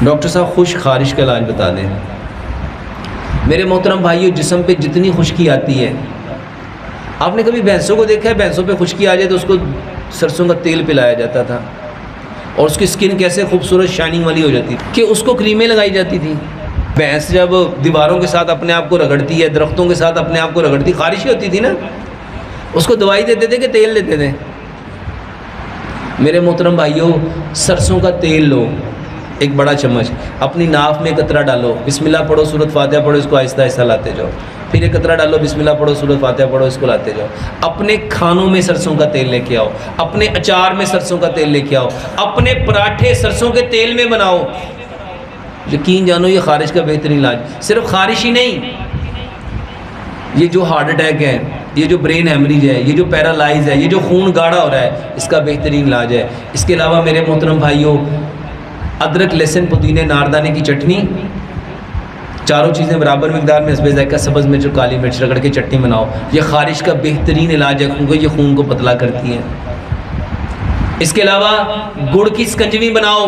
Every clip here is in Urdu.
ڈاکٹر صاحب خشک خارش کا علاج بتا دیں۔ میرے محترم بھائیو، جسم پہ جتنی خشکی آتی ہے، آپ نے کبھی بھینسوں کو دیکھا ہے؟ بھینسوں پہ خشکی آ جائے تو اس کو سرسوں کا تیل پلایا جاتا تھا، اور اس کی سکن کیسے خوبصورت شائننگ والی ہو جاتی تھی کہ اس کو کریمیں لگائی جاتی تھی۔ بھینس جب دیواروں کے ساتھ اپنے آپ کو رگڑتی ہے، درختوں کے ساتھ اپنے آپ کو رگڑتی، خارش ہی ہوتی تھی نا، اس کو دوائی دیتے تھے کہ تیل دیتے تھے؟ میرے محترم بھائیو، سرسوں کا تیل لو، ایک بڑا چمچ، اپنی ناف میں ایک قطرہ ڈالو، بسم اللہ پڑھو، سورۃ فاتحہ پڑھو، اس کو آہستہ آہستہ لاتے جاؤ، پھر ایک قطرہ ڈالو، بسم اللہ پڑھو، سورۃ فاتحہ پڑھو، اس کو لاتے جاؤ۔ اپنے کھانوں میں سرسوں کا تیل لے کے آؤ، اپنے اچار میں سرسوں کا تیل لے کے آؤ، اپنے پراٹھے سرسوں کے تیل میں بناؤ۔ یقین جانو یہ خارش کا بہترین علاج، صرف خارش ہی نہیں، یہ جو ہارٹ اٹیک ہے، یہ جو برین ہیمریج ہے، یہ جو پیرالائز ہے، یہ جو خون گاڑھا ہو رہا ہے، اس کا بہترین علاج ہے۔ اس کے علاوہ میرے محترم بھائیوں، ادرک، لہسن، پودینے، ناردانے کی چٹنی، چاروں چیزیں برابر مقدار میں، حسب ذائقہ، سبز مرچ اور کالی مرچ رگڑ کے چٹنی بناؤ، یہ خارش کا بہترین علاج ہے، کیونکہ یہ خون کو پتلا کرتی ہے۔ اس کے علاوہ گڑ کی سکنجوی بناؤ،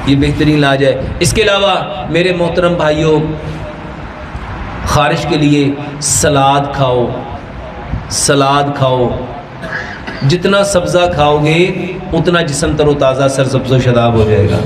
یہ بہترین علاج ہے۔ اس کے علاوہ میرے محترم بھائیوں، خارش کے لیے سلاد کھاؤ، سلاد کھاؤ، جتنا سبزہ کھاؤ گے اتنا جسم تر و تازہ، سرسبز و شاداب ہو جائے گا۔